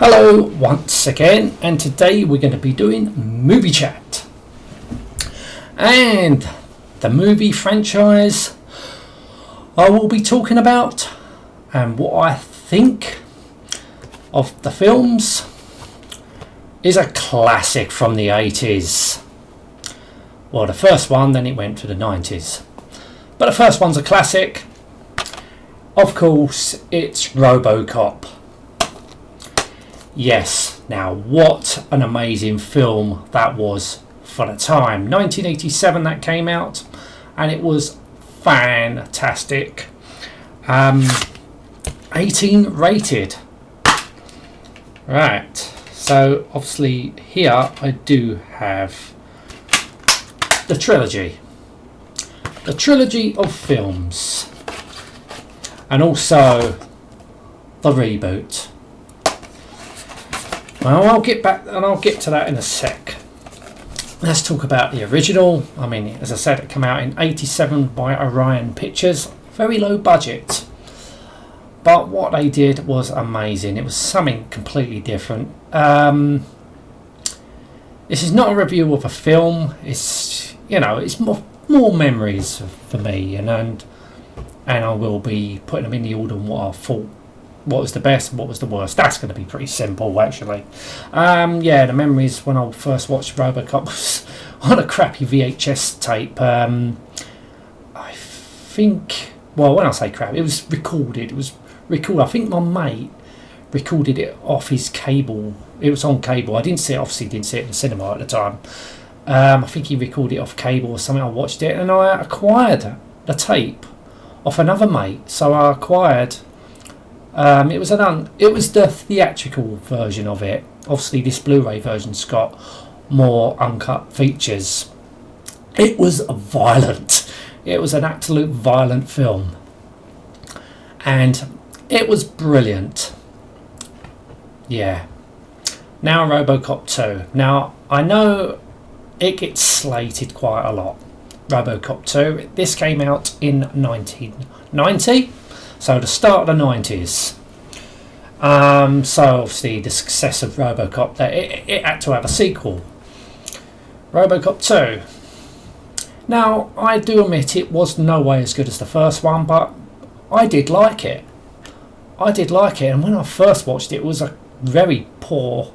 Hello once again, and today we're going to be doing movie chat. And the movie franchise I will be talking about and what I think of the films is a classic from the 80s. Well, the first one, then it went to the 90s. But the first one's a classic. Of course, it's Robocop. Yes, now what an amazing film that was for the time. 1987 that came out, and it was fantastic. 18 rated. Right, so obviously here I do have the trilogy of films, and also the reboot. Well, I'll get back and I'll get to that in a sec. Let's talk about the original. I mean, as I said, it came out in 87 by Orion Pictures. Very low budget, but what they did was amazing. It was something completely different. This is not a review of a film. It's, you know, it's more memories for me, and I will be putting them in the order of what I thought, what was the best and what was the worst. That's going to be pretty simple, actually. Yeah, the memories when I first watched Robocop was on a crappy VHS tape. I think, well, when I say crap, it was recorded. I think my mate recorded it off his cable. It was on cable. I didn't see it, obviously didn't see it in the cinema at the time. I think he recorded it off cable or something. I watched it and I acquired the tape off another mate. So I acquired. It was the theatrical version of it. Obviously, this Blu-ray version's got more uncut features. It was violent. It was an absolute violent film, and it was brilliant. Yeah. Now Robocop 2. Now I know it gets slated quite a lot. Robocop 2. This came out in 1990. So the start of the 90s. So obviously the success of Robocop, that it had to have a sequel. Robocop 2. Now I do admit it was no way as good as the first one, but I did like it. And when I first watched it, it was a very poor.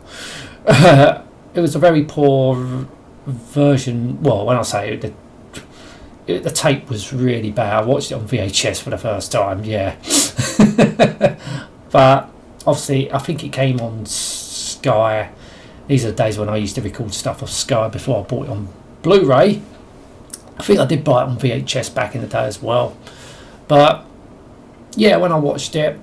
It was a very poor version. Well, when I say it, the tape was really bad. I watched it on VHS for the first time, yeah. But obviously I think it came on Sky. These are the days when I used to record stuff off Sky before I bought it on Blu-ray. I think I did buy it on VHS back in the day as well. But yeah, when I watched it,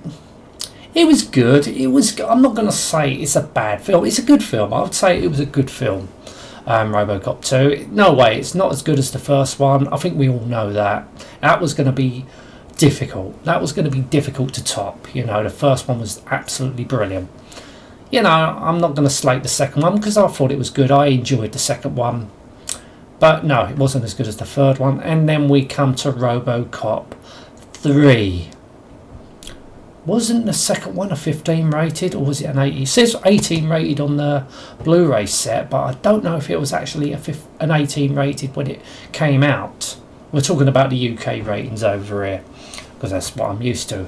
it was good. I'm not going to say it's a bad film. It's a good film. I would say it was a good film. Robocop 2. No way, it's not as good as the first one. I think we all know that. That was going to be difficult. To top. You know, the first one was absolutely brilliant. You know, I'm not going to slate the second one because I thought it was good. I enjoyed the second one. But no, it wasn't as good as the third one. And then we come to Robocop 3. Wasn't the second one a 15 rated, or was it an 18? It says 18 rated on the Blu-ray set, but I don't know if it was actually an 18 rated when it came out. We're talking about the UK ratings over here, because that's what I'm used to.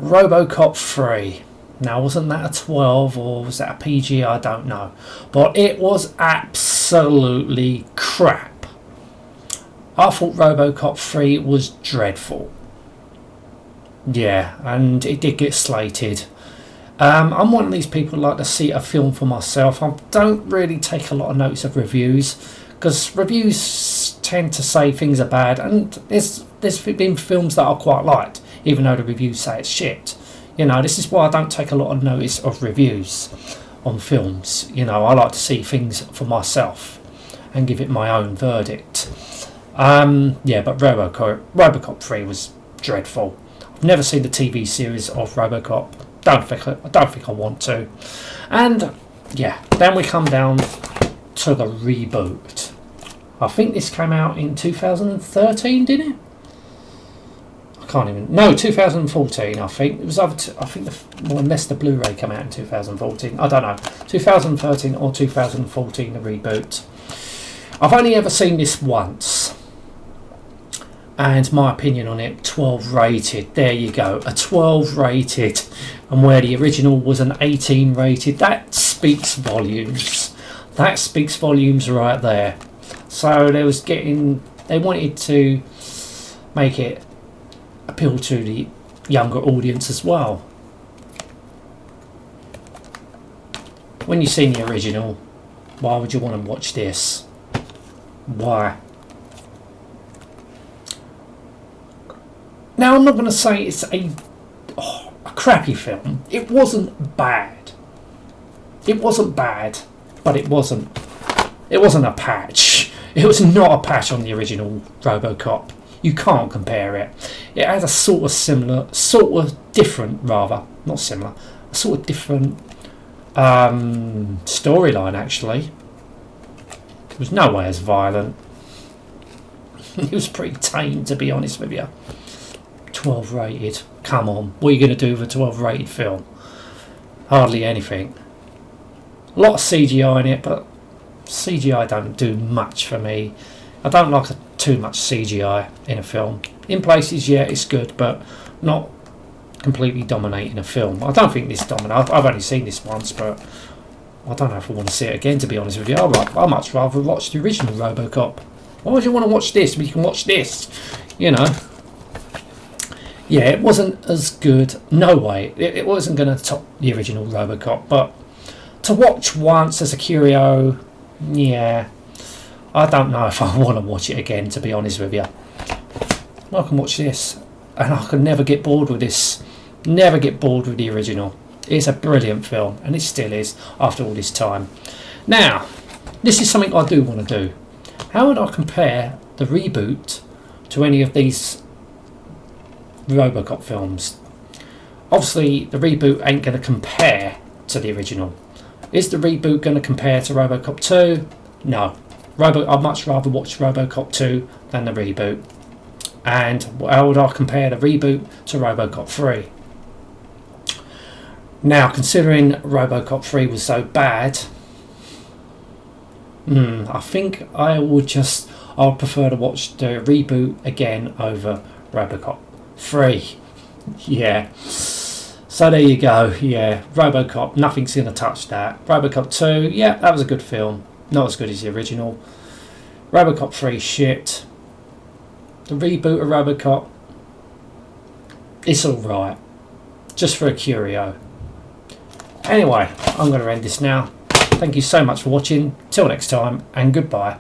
Robocop 3. Now, wasn't that a 12 or was that a PG? I don't know. But it was absolutely crap. I thought Robocop 3 was dreadful. Yeah, and it did get slated. I'm one of these people who like to see a film for myself. I don't really take a lot of notice of reviews, because reviews tend to say things are bad, and there's been films that I quite liked, even though the reviews say it's shit. You know, this is why I don't take a lot of notice of reviews on films. You know, I like to see things for myself and give it my own verdict. Yeah, but Robocop 3 was dreadful. I've never seen the TV series of Robocop. I don't think I want to. And yeah, then we come down to the reboot. I think this came out in 2013, didn't it? I can't even. No, 2014. I think it was over. I think unless the Blu-ray came out in 2014. I don't know. 2013 or 2014. The reboot. I've only ever seen this once, and my opinion on it: 12 rated. There you go, a 12 rated, and where the original was an 18 rated. That speaks volumes. That speaks volumes right there. So they wanted to make it appeal to the younger audience as well. When you've seen the original, why would you want to watch this? Why? Now, I'm not going to say it's a crappy film. It wasn't bad. It wasn't bad, but it wasn't a patch. It was not a patch on the original Robocop. You can't compare it. It had a sort of different storyline, actually. It was no way as violent. It was pretty tame, to be honest with you. 12 rated. Come on. What are you going to do with a 12 rated film? Hardly anything. A lot of CGI in it, but CGI don't do much for me. I don't like too much CGI in a film. In places, yeah, it's good, but not completely dominating a film. I don't think this dominates. I've only seen this once, but I don't know if I want to see it again, to be honest with you. I'd much rather watch the original Robocop. Why would you want to watch this when you can watch this? You know. Yeah, it wasn't as good. No way. It wasn't going to top the original Robocop, but to watch once as a curio, yeah, I don't know if I want to watch it again, to be honest with you. I can watch this, and I can never get bored with this. Never get bored with the original. It's a brilliant film, and it still is after all this time. Now, this is something I do want to do. How would I compare the reboot to any of these Robocop films? Obviously, the reboot ain't going to compare to the original. Is the reboot going to compare to Robocop 2? No. I'd much rather watch Robocop 2 than the reboot. And how would I compare the reboot to Robocop 3? Now, considering Robocop 3 was so bad, I think I would prefer to watch the reboot again over Robocop 3. Yeah. So there you go. Yeah, Robocop, nothing's going to touch that. Robocop 2, yeah, that was a good film. Not as good as the original. Robocop 3, shit. The reboot of Robocop, it's alright. Just for a curio. Anyway, I'm going to end this now. Thank you so much for watching. Till next time, and goodbye.